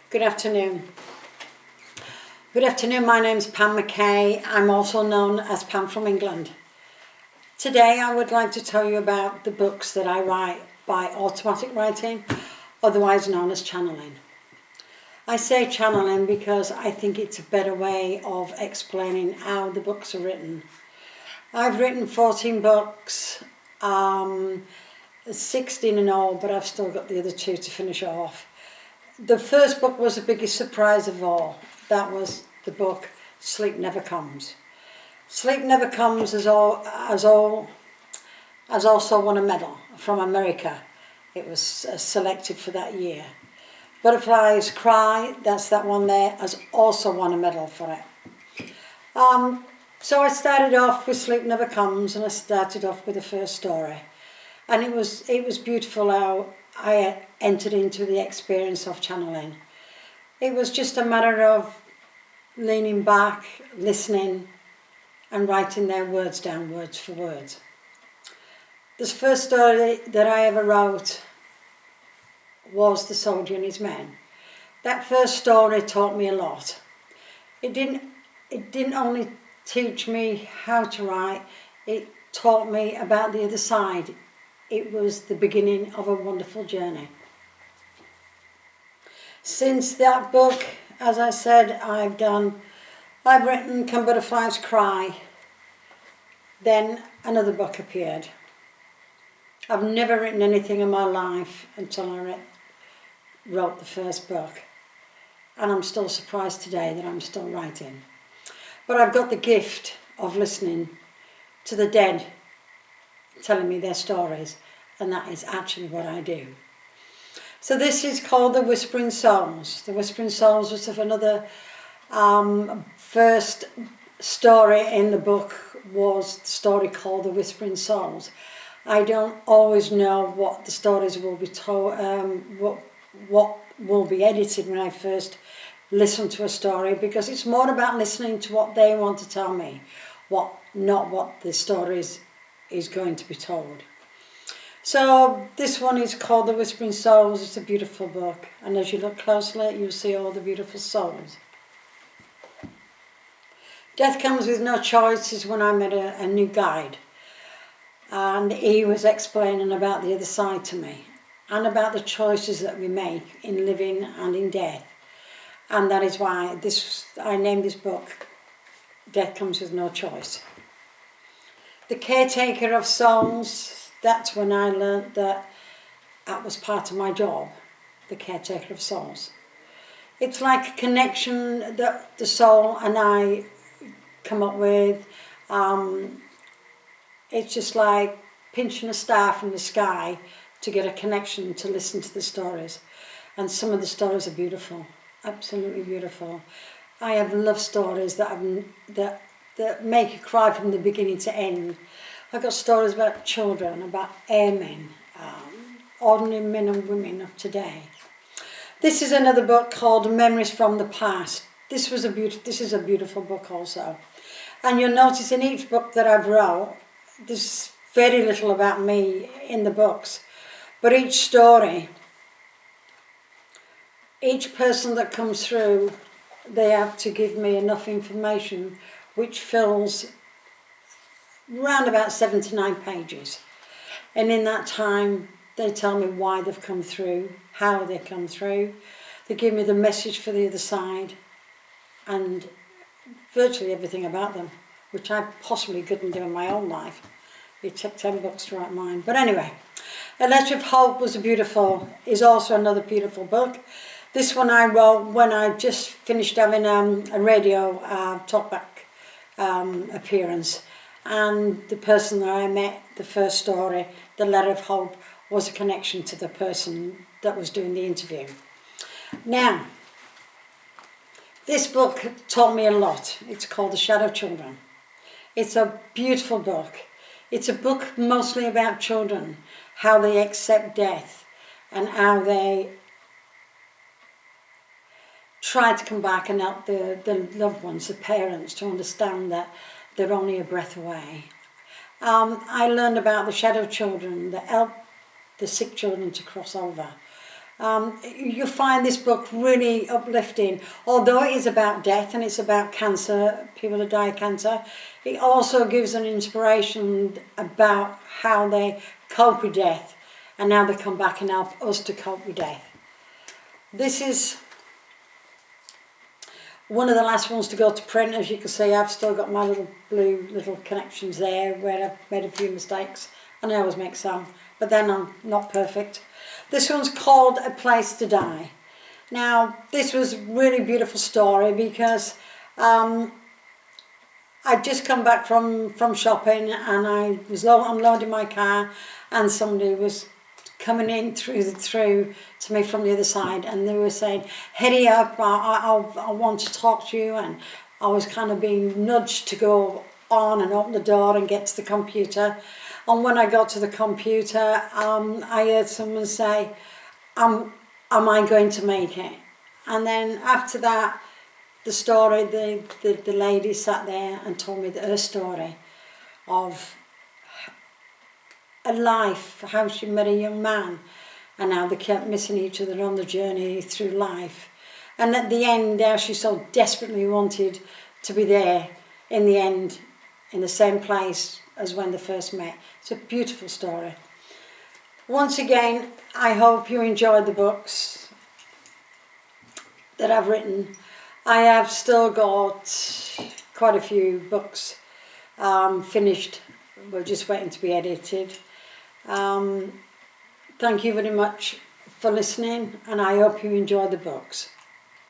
Good afternoon. Good afternoon, my name's Pam McCagh. I'm also known as Pam from England. Today I would like to tell you about the books that I write by automatic writing, otherwise known as channeling. I say channeling because I think it's a better way of explaining how the books are written. I've written 14 books, 16 in all, but I've still got the other 2 to finish off. The first book was the biggest surprise of all. That was the book Sleep Never Comes. Sleep Never Comes has also won a medal from America. It was selected for that year. Butterflies Cry, that's that one there, has also won a medal for it. So I started off with Sleep Never Comes, and I started off with the first story. And it was beautiful how I entered into the experience of channeling. It was just a matter of leaning back, listening, and writing their words down, words for words. The first story that I ever wrote was The Soldier and His Men. That first story taught me a lot. It didn't only teach me how to write, it taught me about the other side. It was the beginning of a wonderful journey. Since that book, as I said, I've written Can Butterflies Cry? Then another book appeared. I've never written anything in my life until I wrote the first book. And I'm still surprised today that I'm still writing. But I've got the gift of listening to the dead telling me their stories, and that is actually what I do. So this is called The Whispering Souls. The Whispering Souls was of another first story in the book was the story called The Whispering Souls. I don't always know what the stories will be told, what will be edited when I first listen to a story, because it's more about listening to what they want to tell me, not what the story is going to be told. So this one is called The Whispering Souls. It's a beautiful book, and as you look closely you'll see all the beautiful souls. Death Comes With No Choice is when I met a new guide, and he was explaining about the other side to me and about the choices that we make in living and in death. And that is why I named this book Death Comes With No Choice. The Caretaker of Souls, that's when I learnt that was part of my job, the Caretaker of Souls. It's like a connection that the soul and I come up with. It's just like pinching a star from the sky to get a connection to listen to the stories. And some of the stories are beautiful, absolutely beautiful. I have love stories that make you cry from the beginning to end. I've got stories about children, about airmen, ordinary men and women of today. This is another book called Memories from the Past. This is a beautiful book also. And you'll notice in each book that I've wrote, there's very little about me in the books. But each story, each person that comes through, they have to give me enough information which fills round about 7 to 9 pages. And in that time, they tell me why they've come through, how they come through. They give me the message for the other side and virtually everything about them, which I possibly couldn't do in my own life. It took 10 books to write mine. But anyway, A Letter of Hope is also another beautiful book. This one I wrote when I just finished having a radio talkback appearance, and the person that I met, the first story, The Letter of Hope, was a connection to the person that was doing the interview. Now, this book taught me a lot. It's called The Shadow Children. It's a beautiful book. It's a book mostly about children, how they accept death and how they try to come back and help the loved ones, the parents, to understand that they're only a breath away. I learned about the shadow children that help the sick children to cross over. You find this book really uplifting. Although it is about death and it's about cancer, people that die of cancer, it also gives an inspiration about how they cope with death and how they come back and help us to cope with death. This is one of the last ones to go to print. As you can see, I've still got my little blue little connections there where I've made a few mistakes, and I always make some, but then I'm not perfect. This one's called A Place to Die. Now, this was a really beautiful story because I'd just come back from shopping, and I was unloading my car, and somebody was coming in through to me from the other side, and they were saying, "Hurry up, I want to talk to you." And I was kind of being nudged to go on and open the door and get to the computer. And when I got to the computer, I heard someone say, am I going to make it? And then after that, the story, the lady sat there and told me her story of a life, how she met a young man, and how they kept missing each other on the journey through life. And at the end, how she so desperately wanted to be there in the end, in the same place as when they first met. It's a beautiful story. Once again, I hope you enjoyed the books that I've written. I have still got quite a few books finished. We're just waiting to be edited. Thank you very much for listening, and I hope you enjoy the books.